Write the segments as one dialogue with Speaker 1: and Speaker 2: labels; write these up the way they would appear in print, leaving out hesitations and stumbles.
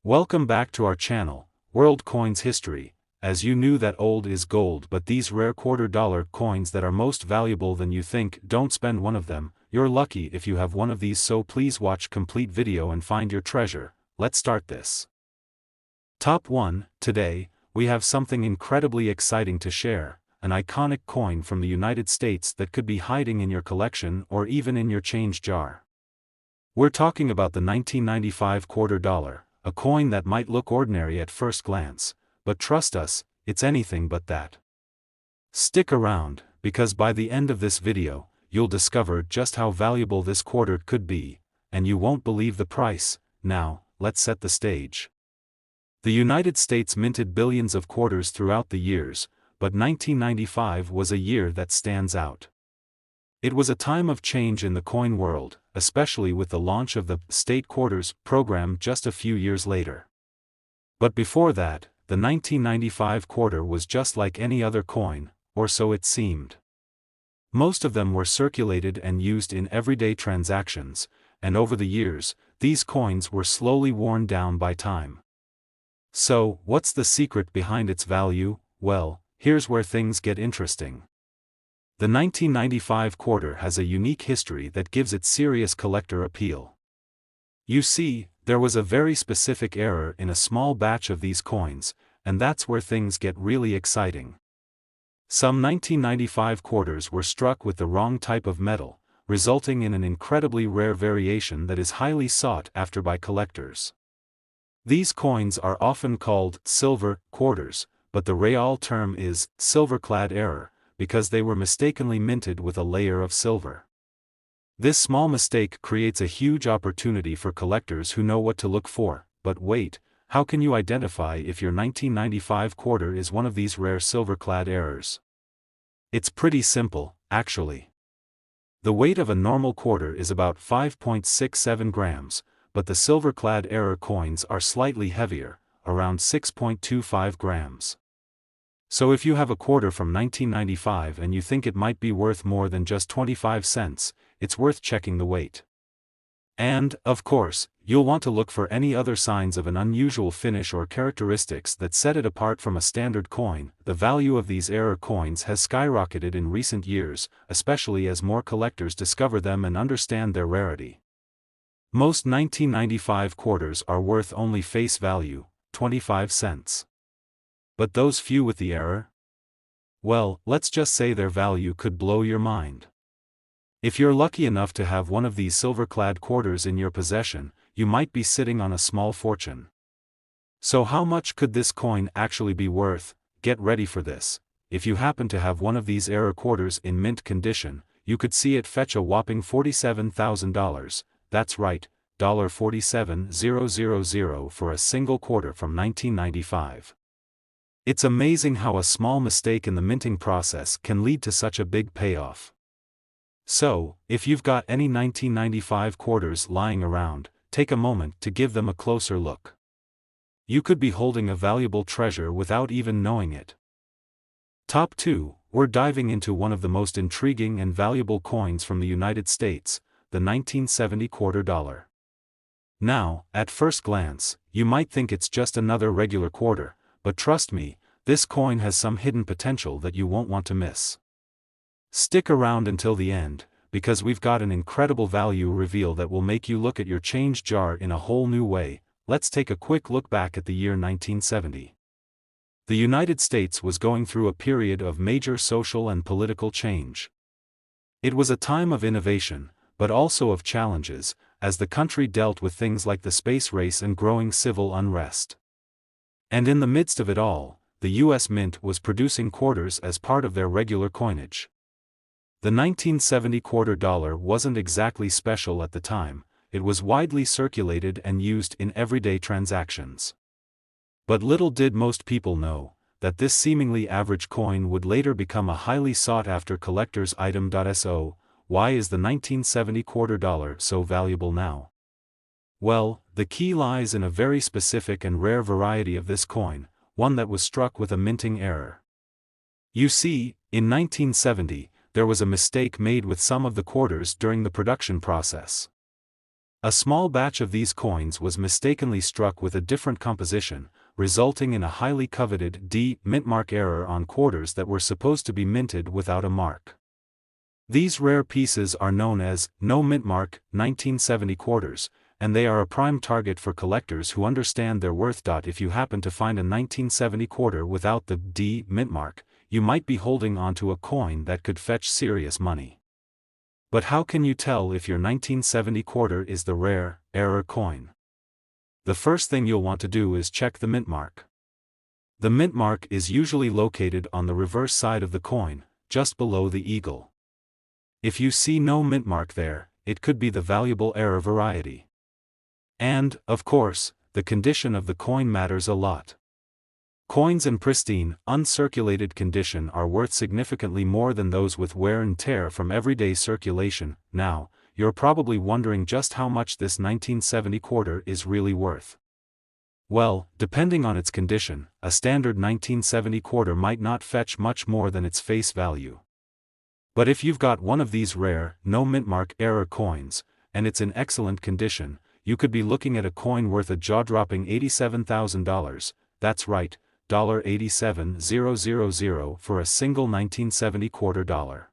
Speaker 1: Welcome back to our channel, World Coins History. As you knew that old is gold, but these rare $quarter coins that are most valuable than you think, don't spend one of them. You're lucky if you have one of these, so please watch complete video and find your treasure. Let's start this. Top 1. Today, we have something incredibly exciting to share, an iconic coin from the United States that could be hiding in your collection or even in your change jar. We're talking about the 1995 $quarter, a coin that might look ordinary at first glance, but trust us, it's anything but that. Stick around, because by the end of this video, you'll discover just how valuable this quarter could be, and you won't believe the price. Now, let's set the stage. The United States minted billions of quarters throughout the years, but 1995 was a year that stands out. It was a time of change in the coin world, especially with the launch of the state quarters program just a few years later. But before that, the 1995 quarter was just like any other coin, or so it seemed. Most of them were circulated and used in everyday transactions, and over the years, these coins were slowly worn down by time. So, what's the secret behind its value? Well, here's where things get interesting. The 1995 quarter has a unique history that gives it serious collector appeal. You see, there was a very specific error in a small batch of these coins, and that's where things get really exciting. Some 1995 quarters were struck with the wrong type of metal, resulting in an incredibly rare variation that is highly sought after by collectors. These coins are often called silver quarters, but the real term is silverclad error, because they were mistakenly minted with a layer of silver. This small mistake creates a huge opportunity for collectors who know what to look for. But wait, how can you identify if your 1995 quarter is one of these rare silverclad errors? It's pretty simple, actually. The weight of a normal quarter is about 5.67 grams, but the silverclad error coins are slightly heavier, around 6.25 grams. So if you have a quarter from 1995 and you think it might be worth more than just 25 cents, it's worth checking the weight. And, of course, you'll want to look for any other signs of an unusual finish or characteristics that set it apart from a standard coin. The value of these error coins has skyrocketed in recent years, especially as more collectors discover them and understand their rarity. Most 1995 quarters are worth only face value, 25 cents. But those few with the error? Well, let's just say their value could blow your mind. If you're lucky enough to have one of these silverclad quarters in your possession, you might be sitting on a small fortune. So how much could this coin actually be worth? Get ready for this. If you happen to have one of these error quarters in mint condition, you could see it fetch a whopping $47,000. That's right, $47,000 for a single quarter from 1995. It's amazing how a small mistake in the minting process can lead to such a big payoff. So, if you've got any 1995 quarters lying around, take a moment to give them a closer look. You could be holding a valuable treasure without even knowing it. Top 2, we're diving into one of the most intriguing and valuable coins from the United States, the 1970 $quarter. Now, at first glance, you might think it's just another regular quarter, but trust me, this coin has some hidden potential that you won't want to miss. Stick around until the end, because we've got an incredible value reveal that will make you look at your change jar in a whole new way. Let's take a quick look back at the year 1970. The United States was going through a period of major social and political change. It was a time of innovation, but also of challenges, as the country dealt with things like the space race and growing civil unrest. And in the midst of it all, the U.S. Mint was producing quarters as part of their regular coinage. The 1970 $quarter wasn't exactly special at the time. It was widely circulated and used in everyday transactions. But little did most people know, that this seemingly average coin would later become a highly sought-after collector's item. So, why is the 1970 $quarter so valuable now? Well, the key lies in a very specific and rare variety of this coin, one that was struck with a minting error. You see, in 1970, there was a mistake made with some of the quarters during the production process. A small batch of these coins was mistakenly struck with a different composition, resulting in a highly coveted mintmark error on quarters that were supposed to be minted without a mark. These rare pieces are known as no mintmark 1970 quarters, and they are a prime target for collectors who understand their worth. If you happen to find a 1970 quarter without the mintmark, you might be holding onto a coin that could fetch serious money. But how can you tell if your 1970 quarter is the rare, error coin? The first thing you'll want to do is check the mintmark. The mintmark is usually located on the reverse side of the coin, just below the eagle. If you see no mintmark there, it could be the valuable error variety. And, of course, the condition of the coin matters a lot. Coins in pristine, uncirculated condition are worth significantly more than those with wear and tear from everyday circulation. Now, you're probably wondering just how much this 1970 quarter is really worth. Well, depending on its condition, a standard 1970 quarter might not fetch much more than its face value. But if you've got one of these rare, no mintmark error coins, and it's in excellent condition, you could be looking at a coin worth a jaw-dropping $87,000, that's right, $87,000 for a single 1970 quarter dollar.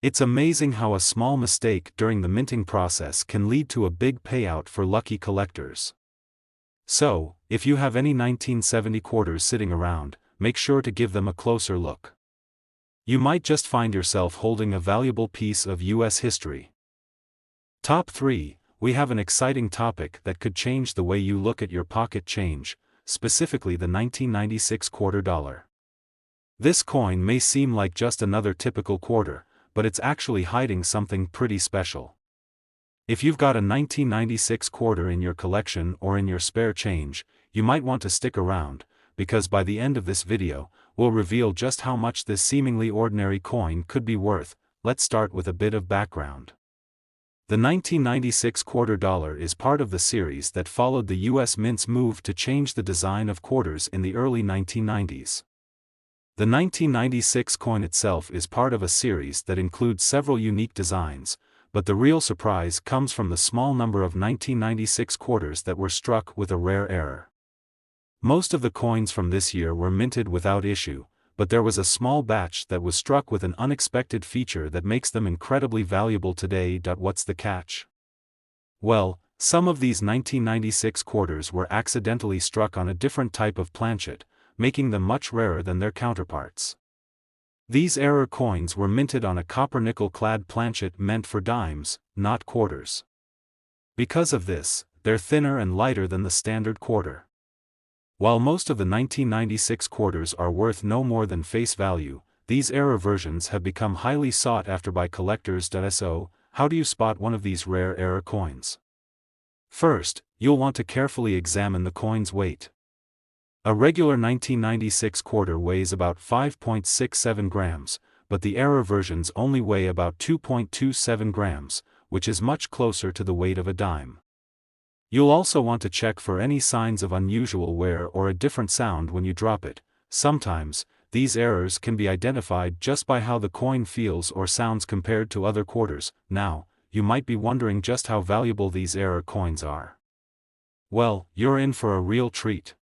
Speaker 1: It's amazing how a small mistake during the minting process can lead to a big payout for lucky collectors. So, if you have any 1970 quarters sitting around, make sure to give them a closer look. You might just find yourself holding a valuable piece of US history. Top 3. We have an exciting topic that could change the way you look at your pocket change, specifically the 1996 quarter dollar. This coin may seem like just another typical quarter, but it's actually hiding something pretty special. If you've got a 1996 quarter in your collection or in your spare change, you might want to stick around, because by the end of this video, we'll reveal just how much this seemingly ordinary coin could be worth. Let's start with a bit of background. The 1996 quarter dollar is part of the series that followed the US Mint's move to change the design of quarters in the early 1990s. The 1996 coin itself is part of a series that includes several unique designs, but the real surprise comes from the small number of 1996 quarters that were struck with a rare error. Most of the coins from this year were minted without issue, but there was a small batch that was struck with an unexpected feature that makes them incredibly valuable today. What's the catch? Well, some of these 1996 quarters were accidentally struck on a different type of planchet, making them much rarer than their counterparts. These error coins were minted on a copper-nickel clad planchet meant for dimes, not quarters. Because of this, they're thinner and lighter than the standard quarter. While most of the 1996 quarters are worth no more than face value, these error versions have become highly sought after by collectors. So, how do you spot one of these rare error coins? First, you'll want to carefully examine the coin's weight. A regular 1996 quarter weighs about 5.67 grams, but the error versions only weigh about 2.27 grams, which is much closer to the weight of a dime. You'll also want to check for any signs of unusual wear or a different sound when you drop it. Sometimes, these errors can be identified just by how the coin feels or sounds compared to other quarters. Now, you might be wondering just how valuable these error coins are. Well, you're in for a real treat.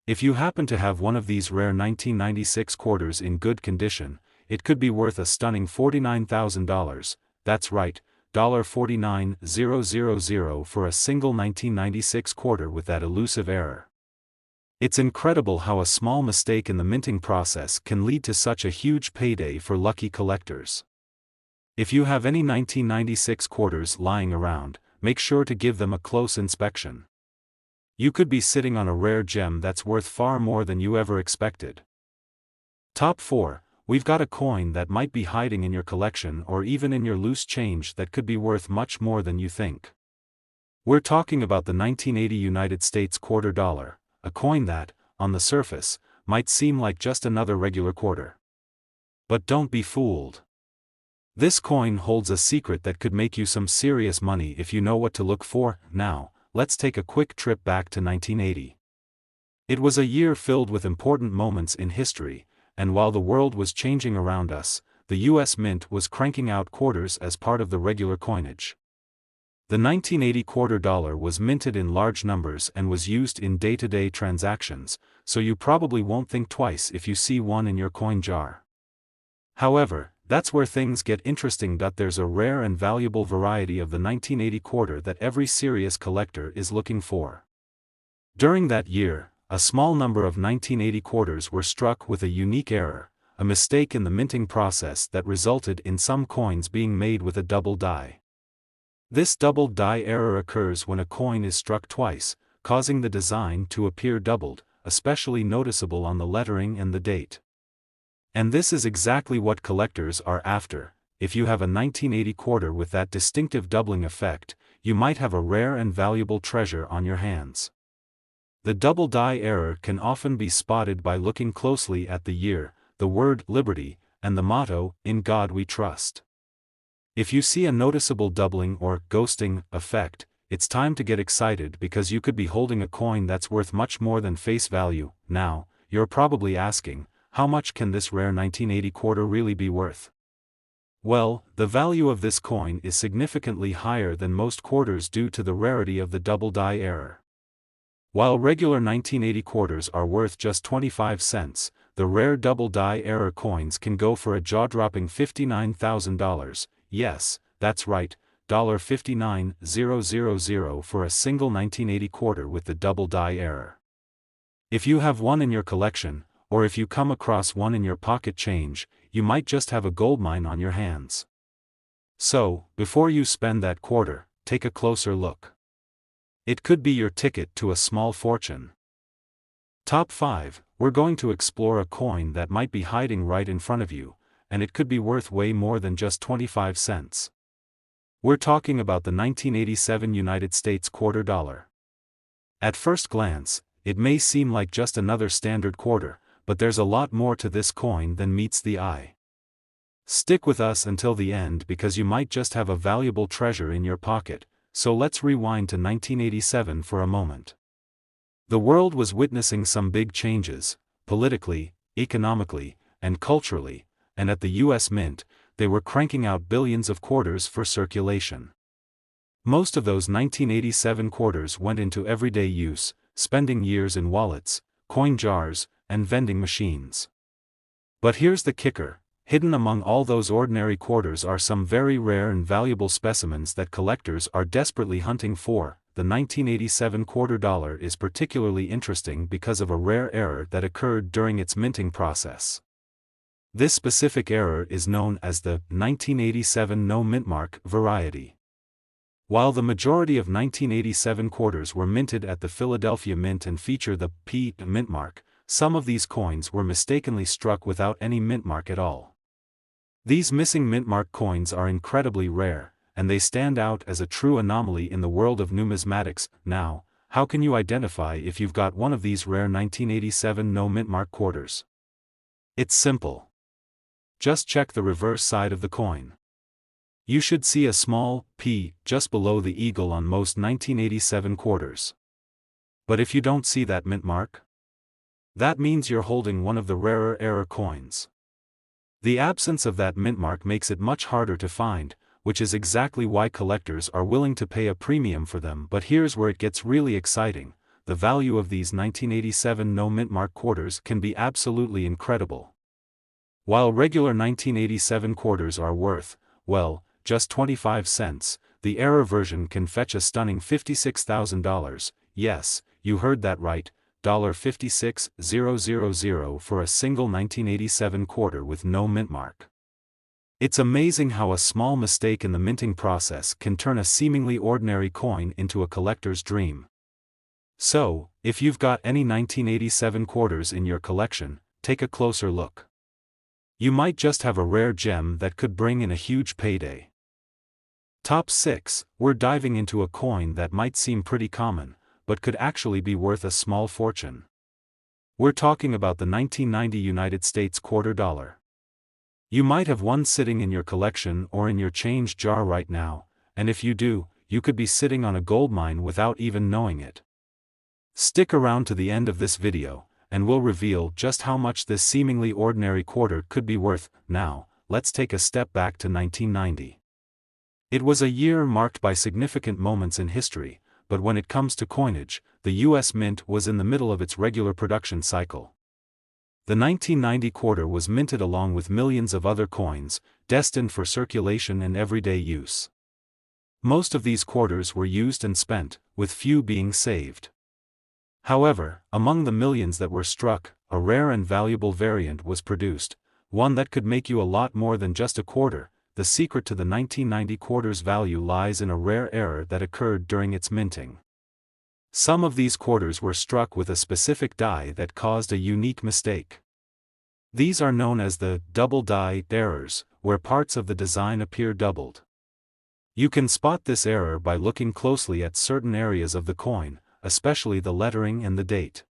Speaker 1: If you happen to have one of these rare 1996 quarters in good condition, it could be worth a stunning $49,000, that's right, $49,000 for a single 1996 quarter with that elusive error. It's incredible how a small mistake in the minting process can lead to such a huge payday for lucky collectors. If you have any 1996 quarters lying around, make sure to give them a close inspection. You could be sitting on a rare gem that's worth far more than you ever expected. Top 4. We've got a coin that might be hiding in your collection or even in your loose change that could be worth much more than you think. We're talking about the 1980 United States quarter dollar, a coin that, on the surface, might seem like just another regular quarter. But don't be fooled. This coin holds a secret that could make you some serious money if you know what to look for. Now, let's take a quick trip back to 1980. It was a year filled with important moments in history, and while the world was changing around us, the US Mint was cranking out quarters as part of the regular coinage. The 1980 quarter dollar was minted in large numbers and was used in day-to-day transactions, so you probably won't think twice if you see one in your coin jar. However, that's where things get interesting. There's a rare and valuable variety of the 1980 quarter that every serious collector is looking for. During that year, a small number of 1980 quarters were struck with a unique error, a mistake in the minting process that resulted in some coins being made with a double die. This double die error occurs when a coin is struck twice, causing the design to appear doubled, especially noticeable on the lettering and the date. And this is exactly what collectors are after. If you have a 1980 quarter with that distinctive doubling effect, you might have a rare and valuable treasure on your hands. The double die error can often be spotted by looking closely at the year, the word liberty, and the motto, "In God We Trust." If you see a noticeable doubling or ghosting effect, it's time to get excited because you could be holding a coin that's worth much more than face value. Now, you're probably asking, how much can this rare 1980 quarter really be worth? Well, the value of this coin is significantly higher than most quarters due to the rarity of the double die error. While regular 1980 quarters are worth just 25 cents, the rare double die error coins can go for a jaw-dropping $59,000. Yes, that's right, $59,000 for a single 1980 quarter with the double die error. If you have one in your collection, or if you come across one in your pocket change, you might just have a goldmine on your hands. So, before you spend that quarter, take a closer look. It could be your ticket to a small fortune. Top 5, we're going to explore a coin that might be hiding right in front of you, and it could be worth way more than just 25 cents. We're talking about the 1987 United States quarter dollar. At first glance, it may seem like just another standard quarter, but there's a lot more to this coin than meets the eye. Stick with us until the end because you might just have a valuable treasure in your pocket, so let's rewind to 1987 for a moment. The world was witnessing some big changes, politically, economically, and culturally, and at the US Mint, they were cranking out billions of quarters for circulation. Most of those 1987 quarters went into everyday use, spending years in wallets, coin jars, and vending machines. But here's the kicker, hidden among all those ordinary quarters are some very rare and valuable specimens that collectors are desperately hunting for. The 1987 quarter dollar is particularly interesting because of a rare error that occurred during its minting process. This specific error is known as the 1987 no mintmark variety. While the majority of 1987 quarters were minted at the Philadelphia Mint and feature the P mintmark, some of these coins were mistakenly struck without any mintmark at all. These missing mintmark coins are incredibly rare, and they stand out as a true anomaly in the world of numismatics. Now, how can you identify if you've got one of these rare 1987 no mintmark quarters? It's simple. Just check the reverse side of the coin. You should see a small P just below the eagle on most 1987 quarters. But if you don't see that mintmark, that means you're holding one of the rarer error coins. The absence of that mintmark makes it much harder to find, which is exactly why collectors are willing to pay a premium for them. But here's where it gets really exciting, the value of these 1987 no mintmark quarters can be absolutely incredible. While regular 1987 quarters are worth, well, just 25 cents, the error version can fetch a stunning $56,000, yes, you heard that right, $56,000 for a single 1987 quarter with no mintmark. It's amazing how a small mistake in the minting process can turn a seemingly ordinary coin into a collector's dream. So, if you've got any 1987 quarters in your collection, take a closer look. You might just have a rare gem that could bring in a huge payday. Top 6, we're diving into a coin that might seem pretty common, but could actually be worth a small fortune. We're talking about the 1990 United States quarter dollar. You might have one sitting in your collection or in your change jar right now, and if you do, you could be sitting on a goldmine without even knowing it. Stick around to the end of this video, and we'll reveal just how much this seemingly ordinary quarter could be worth. Now, let's take a step back to 1990. It was a year marked by significant moments in history, but when it comes to coinage, the U.S. Mint was in the middle of its regular production cycle. The 1990 quarter was minted along with millions of other coins, destined for circulation and everyday use. Most of these quarters were used and spent, with few being saved. However, among the millions that were struck, a rare and valuable variant was produced, one that could make you a lot more than just a quarter. The secret to the 1990 quarter's value lies in a rare error that occurred during its minting. Some of these quarters were struck with a specific die that caused a unique mistake. These are known as the double die errors, where parts of the design appear doubled. You can spot this error by looking closely at certain areas of the coin, especially the lettering and the date.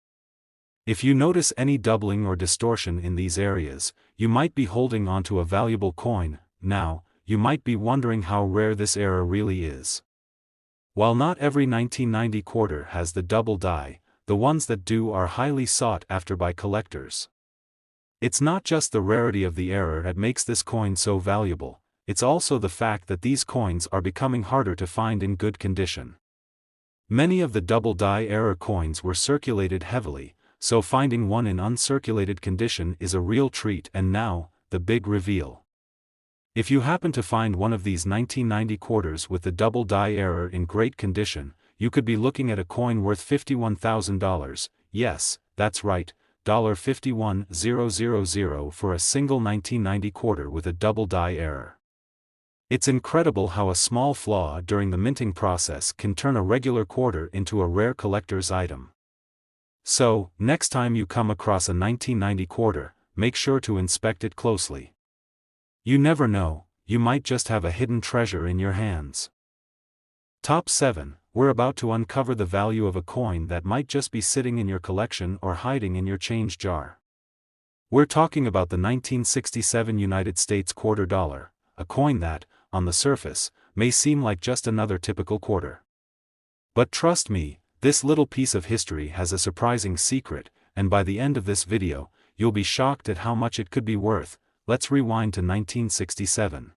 Speaker 1: If you notice any doubling or distortion in these areas, you might be holding onto a valuable coin. Now, you might be wondering how rare this error really is. While not every 1990 quarter has the double die, the ones that do are highly sought after by collectors. It's not just the rarity of the error that makes this coin so valuable, it's also the fact that these coins are becoming harder to find in good condition. Many of the double die error coins were circulated heavily, so finding one in uncirculated condition is a real treat. And now, the big reveal. If you happen to find one of these 1990 quarters with the double die error in great condition, you could be looking at a coin worth $51,000, yes, that's right, $51,000 for a single 1990 quarter with a double die error. It's incredible how a small flaw during the minting process can turn a regular quarter into a rare collector's item. So, next time you come across a 1990 quarter, make sure to inspect it closely. You never know, you might just have a hidden treasure in your hands. Top 7. We're about to uncover the value of a coin that might just be sitting in your collection or hiding in your change jar. We're talking about the 1967 United States quarter dollar, a coin that, on the surface, may seem like just another typical quarter. But trust me, this little piece of history has a surprising secret, and by the end of this video, you'll be shocked at how much it could be worth. Let's rewind to 1967.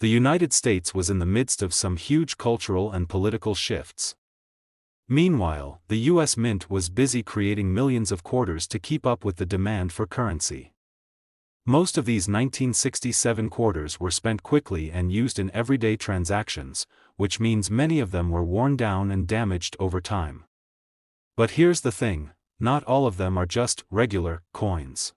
Speaker 1: The United States was in the midst of some huge cultural and political shifts. Meanwhile, the U.S. Mint was busy creating millions of quarters to keep up with the demand for currency. Most of these 1967 quarters were spent quickly and used in everyday transactions, which means many of them were worn down and damaged over time. But here's the thing, not all of them are just regular coins.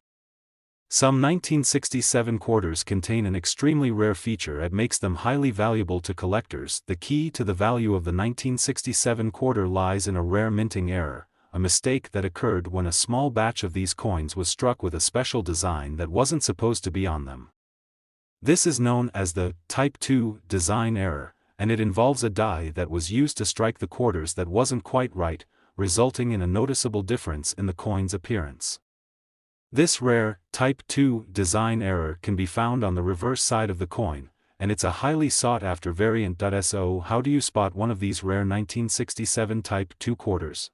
Speaker 1: Some 1967 quarters contain an extremely rare feature that makes them highly valuable to collectors. The key to the value of the 1967 quarter lies in a rare minting error, a mistake that occurred when a small batch of these coins was struck with a special design that wasn't supposed to be on them. This is known as the Type 2 design error, and it involves a die that was used to strike the quarters that wasn't quite right, resulting in a noticeable difference in the coin's appearance. This rare, Type 2 design error can be found on the reverse side of the coin, and it's a highly sought-after variant. So how do you spot one of these rare 1967 Type 2 quarters?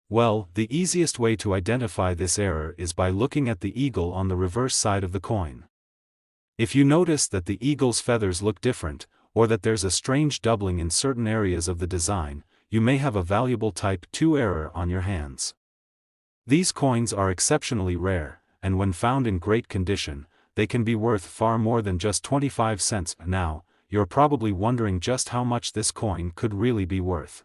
Speaker 1: Well, the easiest way to identify this error is by looking at the eagle on the reverse side of the coin. If you notice that the eagle's feathers look different, or that there's a strange doubling in certain areas of the design, you may have a valuable Type 2 error on your hands. These coins are exceptionally rare, and when found in great condition, they can be worth far more than just 25 cents. Now, you're probably wondering just how much this coin could really be worth.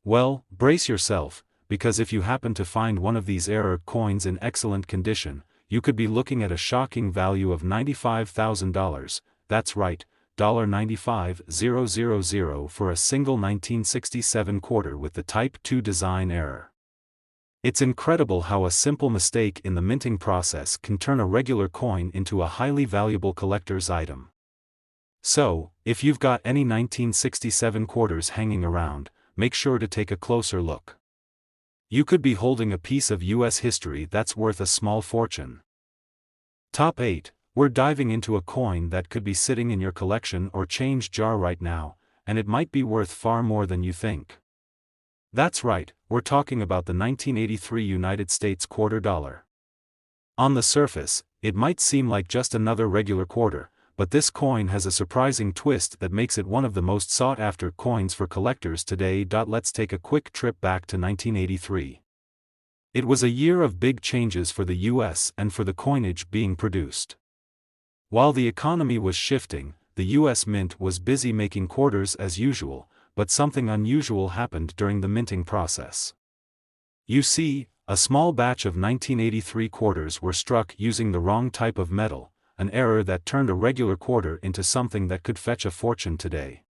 Speaker 1: Well, brace yourself, because if you happen to find one of these error coins in excellent condition, you could be looking at a shocking value of $95,000, that's right, $95,000 for a single 1967 quarter with the Type 2 design error. It's incredible how a simple mistake in the minting process can turn a regular coin into a highly valuable collector's item. So, if you've got any 1967 quarters hanging around, make sure to take a closer look. You could be holding a piece of U.S. history that's worth a small fortune. Top 8. We're diving into a coin that could be sitting in your collection or change jar right now, and it might be worth far more than you think. That's right, we're talking about the 1983 United States quarter dollar. On the surface, it might seem like just another regular quarter, but this coin has a surprising twist that makes it one of the most sought-after coins for collectors today. Let's take a quick trip back to 1983. It was a year of big changes for the US and for the coinage being produced. While the economy was shifting, the US Mint was busy making quarters as usual, but something unusual happened during the minting process. You see, a small batch of 1983 quarters were struck using the wrong type of metal, an error that turned a regular quarter into something that could fetch a fortune today.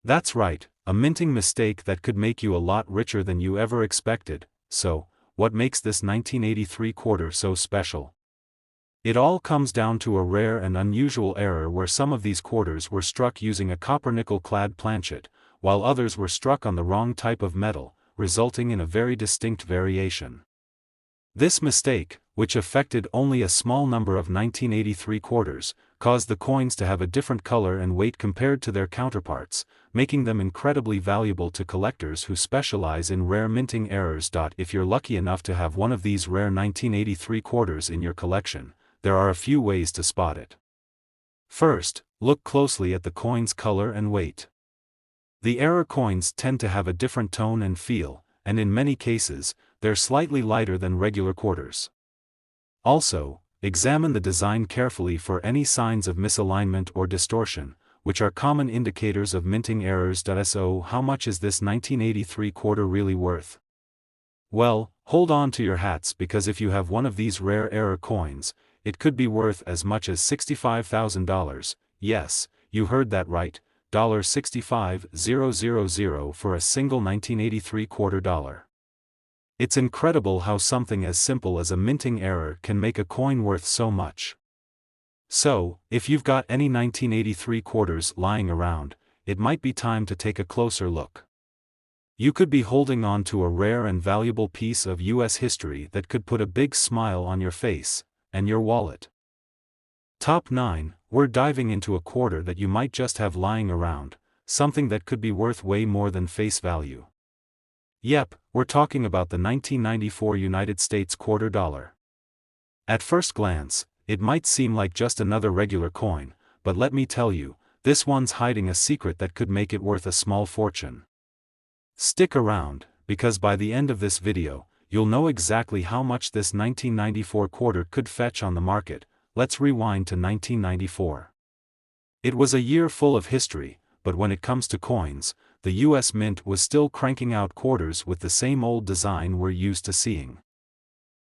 Speaker 1: That's right, a minting mistake that could make you a lot richer than you ever expected. So, what makes this 1983 quarter so special? It all comes down to a rare and unusual error where some of these quarters were struck using a copper-nickel clad planchet, while others were struck on the wrong type of metal, resulting in a very distinct variation. This mistake, which affected only a small number of 1983 quarters, caused the coins to have a different color and weight compared to their counterparts, making them incredibly valuable to collectors who specialize in rare minting errors. If you're lucky enough to have one of these rare 1983 quarters in your collection, there are a few ways to spot it. First, look closely at the coin's color and weight. The error coins tend to have a different tone and feel, and in many cases, they're slightly lighter than regular quarters. Also, examine the design carefully for any signs of misalignment or distortion, which are common indicators of minting errors. So, how much is this 1983 quarter really worth? Well, hold on to your hats, because if you have one of these rare error coins, it could be worth as much as $65,000. Yes, you heard that right. $65,000 for a single 1983 quarter dollar. It's incredible how something as simple as a minting error can make a coin worth so much. So, if you've got any 1983 quarters lying around, it might be time to take a closer look. You could be holding on to a rare and valuable piece of US history that could put a big smile on your face and your wallet. Top 9. We're diving into a quarter that you might just have lying around, something that could be worth way more than face value. Yep, we're talking about the 1994 United States quarter dollar. At first glance, it might seem like just another regular coin, but let me tell you, this one's hiding a secret that could make it worth a small fortune. Stick around, because by the end of this video, you'll know exactly how much this 1994 quarter could fetch on the market. Let's rewind to 1994. It was a year full of history, but when it comes to coins, the US Mint was still cranking out quarters with the same old design we're used to seeing.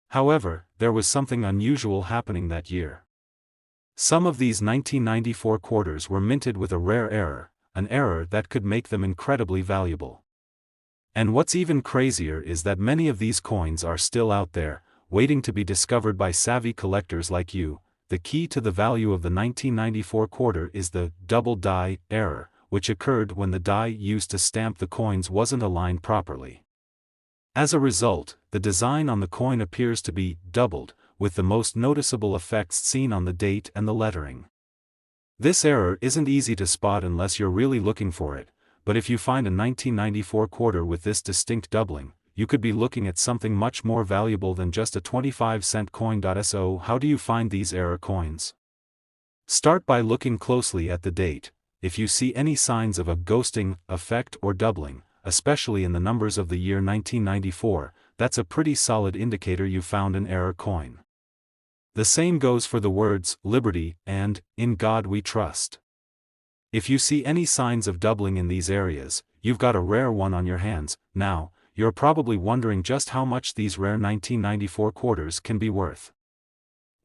Speaker 1: However, there was something unusual happening that year. Some of these 1994 quarters were minted with a rare error, an error that could make them incredibly valuable. And what's even crazier is that many of these coins are still out there, waiting to be discovered by savvy collectors like you. The key to the value of the 1994 quarter is the double die error, which occurred when the die used to stamp the coins wasn't aligned properly. As a result, the design on the coin appears to be doubled, with the most noticeable effects seen on the date and the lettering. This error isn't easy to spot unless you're really looking for it, but if you find a 1994 quarter with this distinct doubling, you could be looking at something much more valuable than just a 25-cent coin. So, how do you find these error coins? Start by looking closely at the date. If you see any signs of a ghosting effect or doubling, especially in the numbers of the year 1994, that's a pretty solid indicator you found an error coin. The same goes for the words "Liberty" and "In God We Trust." If you see any signs of doubling in these areas, you've got a rare one on your hands. Now, you're probably wondering just how much these rare 1994 quarters can be worth.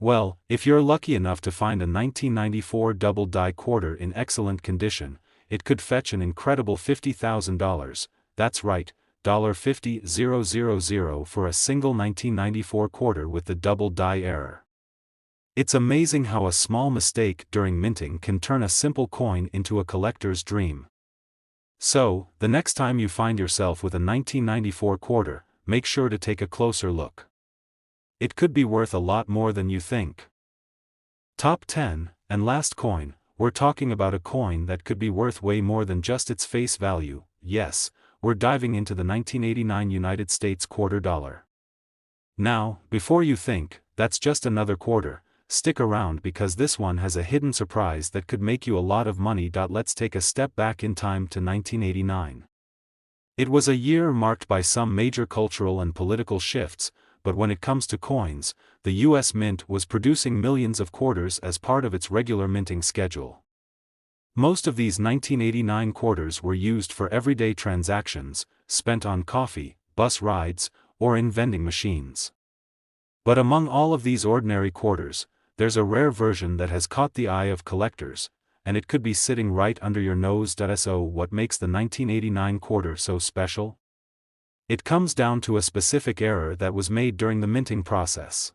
Speaker 1: Well, if you're lucky enough to find a 1994 double die quarter in excellent condition, it could fetch an incredible $50,000. That's right, $50,000 for a single 1994 quarter with the double die error. It's amazing how a small mistake during minting can turn a simple coin into a collector's dream. So, the next time you find yourself with a 1994 quarter, make sure to take a closer look. It could be worth a lot more than you think. Top 10, and last coin, we're talking about a coin that could be worth way more than just its face value. Yes, we're diving into the 1989 United States quarter dollar. Now, before you think, that's just another quarter, stick around because this one has a hidden surprise that could make you a lot of money. Let's take a step back in time to 1989. It was a year marked by some major cultural and political shifts, but when it comes to coins, the US Mint was producing millions of quarters as part of its regular minting schedule. Most of these 1989 quarters were used for everyday transactions, spent on coffee, bus rides, or in vending machines. But among all of these ordinary quarters, there's a rare version that has caught the eye of collectors, and it could be sitting right under your nose. So what makes the 1989 quarter so special? It comes down to a specific error that was made during the minting process.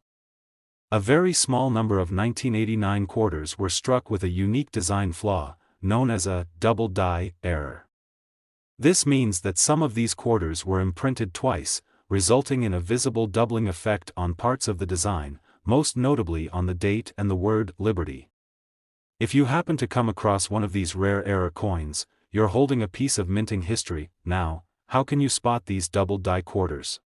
Speaker 1: A very small number of 1989 quarters were struck with a unique design flaw, known as a double die error. This means that some of these quarters were imprinted twice, resulting in a visible doubling effect on parts of the design, most notably on the date and the word Liberty. If you happen to come across one of these rare error coins, you're holding a piece of minting history. Now, how can you spot these double die quarters?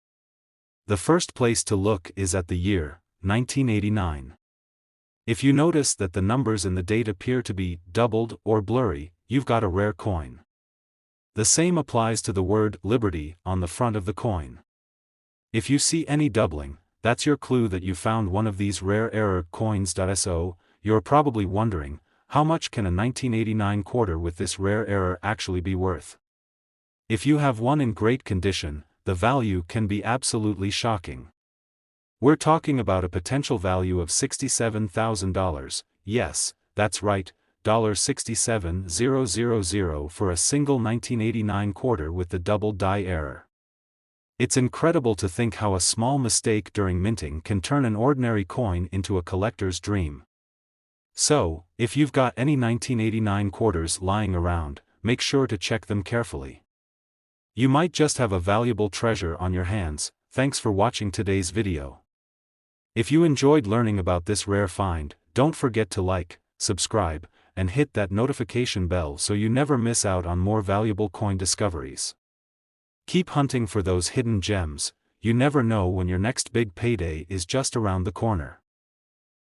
Speaker 1: The first place to look is at the year, 1989. If you notice that the numbers in the date appear to be doubled or blurry, you've got a rare coin. The same applies to the word Liberty on the front of the coin. If you see any doubling, that's your clue that you found one of these rare error coins. So, you're probably wondering, how much can a 1989 quarter with this rare error actually be worth? If you have one in great condition, the value can be absolutely shocking. We're talking about a potential value of $67,000, yes, that's right, $67,000 for a single 1989 quarter with the double die error. It's incredible to think how a small mistake during minting can turn an ordinary coin into a collector's dream. So, if you've got any 1989 quarters lying around, make sure to check them carefully. You might just have a valuable treasure on your hands. Thanks for watching today's video. If you enjoyed learning about this rare find, don't forget to like, subscribe, and hit that notification bell so you never miss out on more valuable coin discoveries. Keep hunting for those hidden gems. You never know when your next big payday is just around the corner.